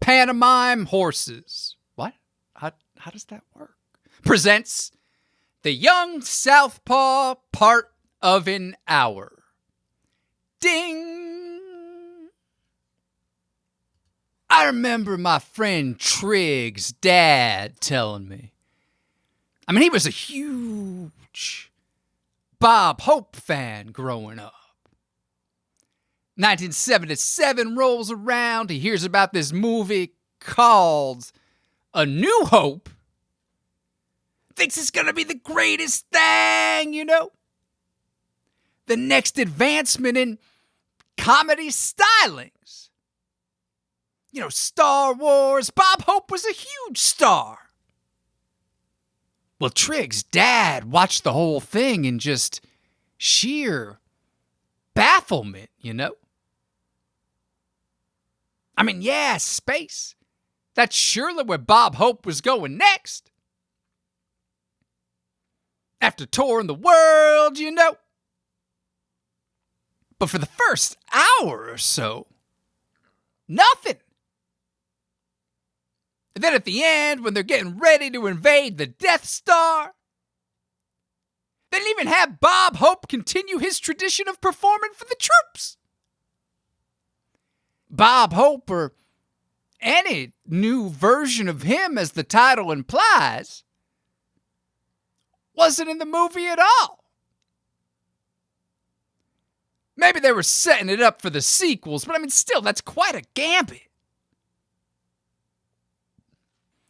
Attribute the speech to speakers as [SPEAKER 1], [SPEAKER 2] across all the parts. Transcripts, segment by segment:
[SPEAKER 1] Pantomime Horses. What? How does that work? Presents The Young Southpaw Part of an Hour. Ding! I remember my friend Trig's dad telling me. I mean, he was a huge Bob Hope fan growing up. 1977 rolls around. He hears about this movie called A New Hope. Thinks it's going to be the greatest thing, you know. The next advancement in comedy stylings. You know, Star Wars. Bob Hope was a huge star. Well, Trig's dad watched the whole thing in just sheer bafflement, you know? I mean, yeah, space. That's surely where Bob Hope was going next. After touring the world, you know. But for the first hour or so, nothing. And then at the end, when they're getting ready to invade the Death Star, they didn't even have Bob Hope continue his tradition of performing for the troops. Bob Hope, or any new version of him as the title implies, wasn't in the movie at all. Maybe they were setting it up for the sequels, but I mean, still, that's quite a gambit.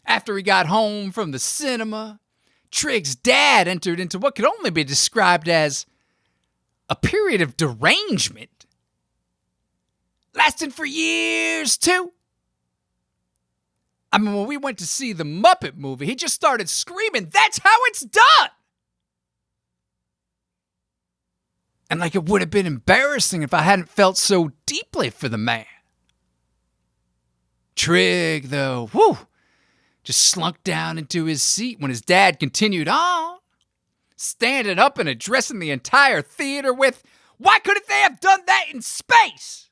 [SPEAKER 1] After he got home from the cinema, Trig's dad entered into what could only be described as a period of derangement. Lasting for years, too. I mean, when we went to see the Muppet movie, he just started screaming, "That's how it's done!" And like it would have been embarrassing if I hadn't felt so deeply for the man. Trig, though, just slunk down into his seat when his dad continued on, standing up and addressing the entire theater with, "Why couldn't they have done that in space?"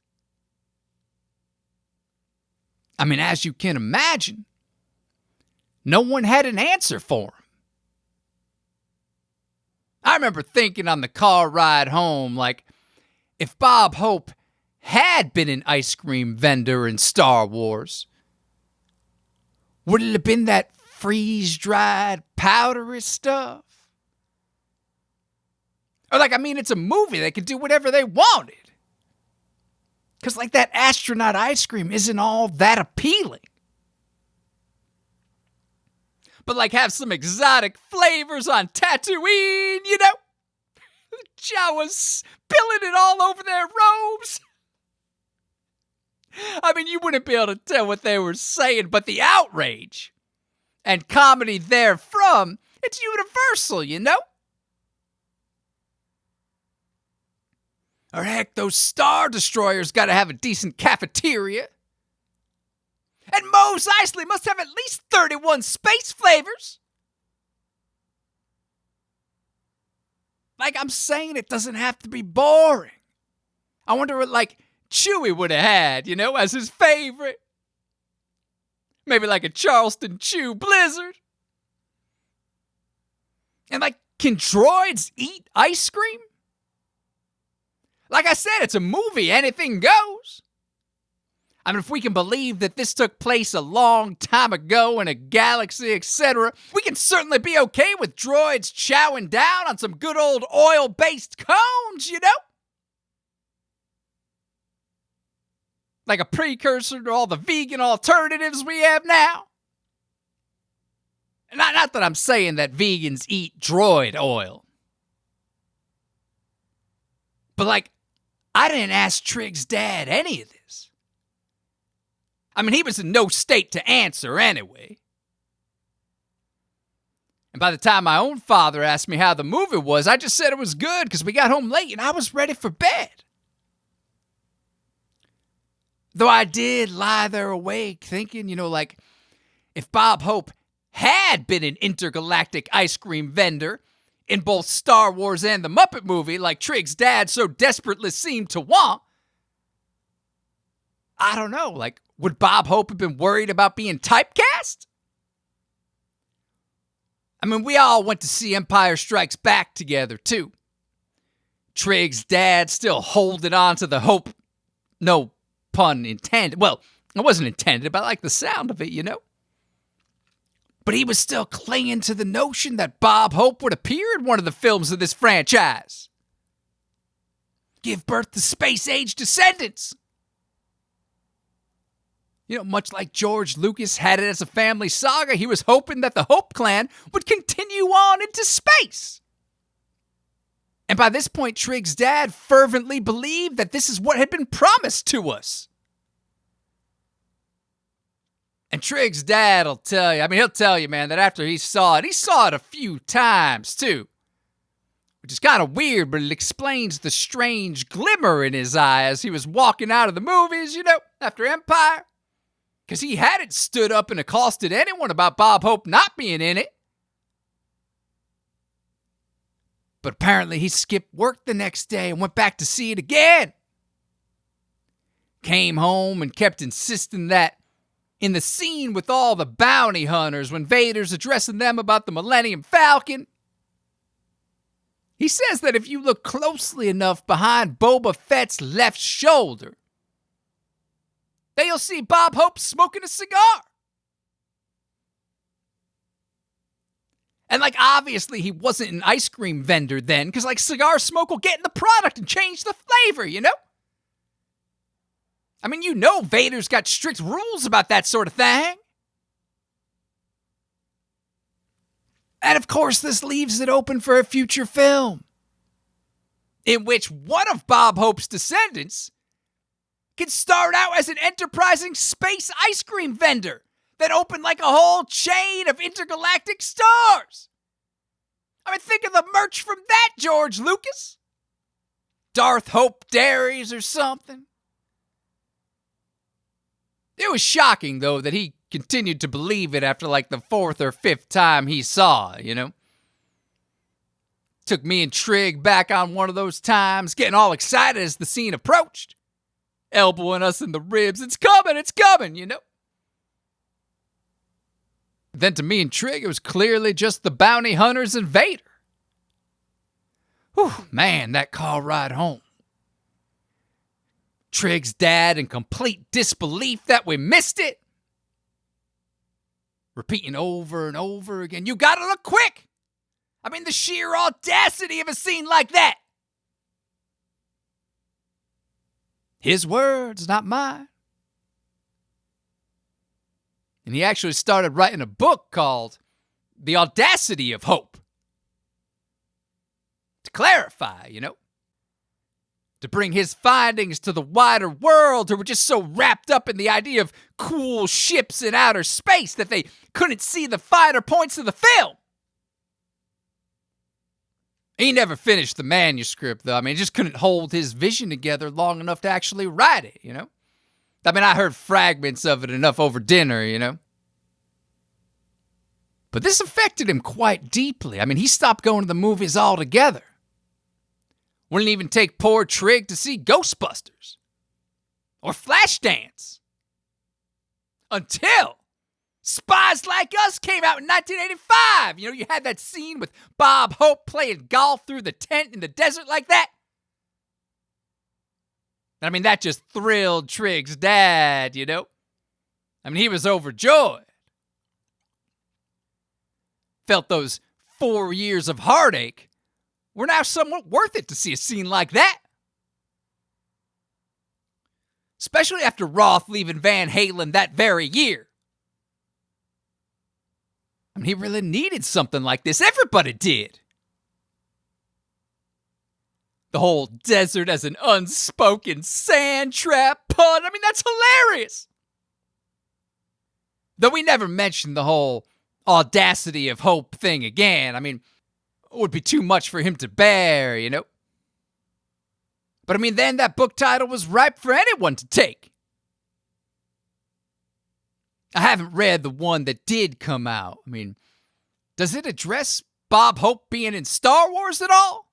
[SPEAKER 1] I mean, as you can imagine, no one had an answer for him. I remember thinking on the car ride home, like, if Bob Hope had been an ice cream vendor in Star Wars, would it have been that freeze-dried, powdery stuff? Or like, I mean, it's a movie. They could do whatever they wanted. Because like that astronaut ice cream isn't all that appealing. But like have some exotic flavors on Tatooine, you know? Jawas spilling it all over their robes. I mean, you wouldn't be able to tell what they were saying, but the outrage and comedy therefrom, it's universal, you know? Or heck, those Star Destroyers gotta have a decent cafeteria. And Mos Eisley must have at least 31 space flavors. Like I'm saying, it doesn't have to be boring. I wonder what, like, Chewie would have had, you know, as his favorite. Maybe like a Charleston Chew Blizzard. And like, can droids eat ice cream? Like I said, it's a movie, anything goes. I mean, if we can believe that this took place a long time ago in a galaxy, etc., we can certainly be okay with droids chowing down on some good old oil-based cones, you know? Like a precursor to all the vegan alternatives we have now. Not that I'm saying that vegans eat droid oil. But like, I didn't ask Trig's dad any of this. I mean, he was in no state to answer anyway. And by the time my own father asked me how the movie was, I just said it was good because we got home late and I was ready for bed. Though I did lie there awake thinking, you know, like, if Bob Hope had been an intergalactic ice cream vendor in both Star Wars and the Muppet movie, like Trig's dad so desperately seemed to want, I don't know, like, Would Bob Hope have been worried about being typecast? I mean, we all went to see Empire Strikes Back together, too. Trig's dad still holding on to the hope. No pun intended. Well, it wasn't intended, but I like the sound of it, you know? But he was still clinging to the notion that Bob Hope would appear in one of the films of this franchise. Give birth to space-age descendants. You know, much like George Lucas had it as a family saga, he was hoping that the Hope clan would continue on into space. And by this point, Trig's dad fervently believed that this is what had been promised to us. And Trig's dad will tell you, he'll tell you, man, that after he saw it a few times, too. Which is kind of weird, but it explains the strange glimmer in his eye as he was walking out of the movies, you know, after Empire. Because he hadn't stood up and accosted anyone about Bob Hope not being in it. But apparently he skipped work the next day and went back to see it again. Came home and kept insisting that in the scene with all the bounty hunters when Vader's addressing them about the Millennium Falcon, he says that if you look closely enough behind Boba Fett's left shoulder, then you'll see Bob Hope smoking a cigar. And, like, obviously he wasn't an ice cream vendor then, because, like, cigar smoke will get in the product and change the flavor, you know? I mean, you know Vader's got strict rules about that sort of thing. And, of course, this leaves it open for a future film in which one of Bob Hope's descendants can start out as an enterprising space ice cream vendor that opened like a whole chain of intergalactic stores. I mean, think of the merch from that, George Lucas. Darth Hope Dairies or something. It was shocking, though, that he continued to believe it after like the fourth or fifth time he saw it, you know? Took me and Trig back on one of those times, getting all excited as the scene approached. Elbowing us in the ribs. It's coming, you know? Then to me and Trig, it was clearly just the bounty hunters and Vader. Whew, man, that car ride home. Trig's dad in complete disbelief that we missed it. Repeating over and over again, you gotta look quick. I mean, the sheer audacity of a scene like that. His words, not mine. And he actually started writing a book called The Audacity of Hope. To clarify, you know. To bring his findings to the wider world who were just so wrapped up in the idea of cool ships in outer space that they couldn't see the finer points of the film. He never finished the manuscript, though. I mean, he just couldn't hold his vision together long enough to actually write it, you know? I mean, I heard fragments of it enough over dinner, you know? But this affected him quite deeply. I mean, he stopped going to the movies altogether. Wouldn't even take poor Trig to see Ghostbusters. Or Flashdance. Until Spies Like Us came out in 1985. You know, you had that scene with Bob Hope playing golf through the tent in the desert like that. I mean, that just thrilled Trig's dad, you know? I mean, he was overjoyed. Felt those 4 years of heartache were now somewhat worth it to see a scene like that. Especially after Roth leaving Van Halen that very year. I mean, he really needed something like this. Everybody did. The whole desert as an unspoken sand trap pun. I mean, that's hilarious. Though we never mentioned the whole audacity of hope thing again. I mean, it would be too much for him to bear, you know? But I mean, then that book title was ripe for anyone to take. I haven't read the one that did come out. I mean, does it address Bob Hope being in Star Wars at all?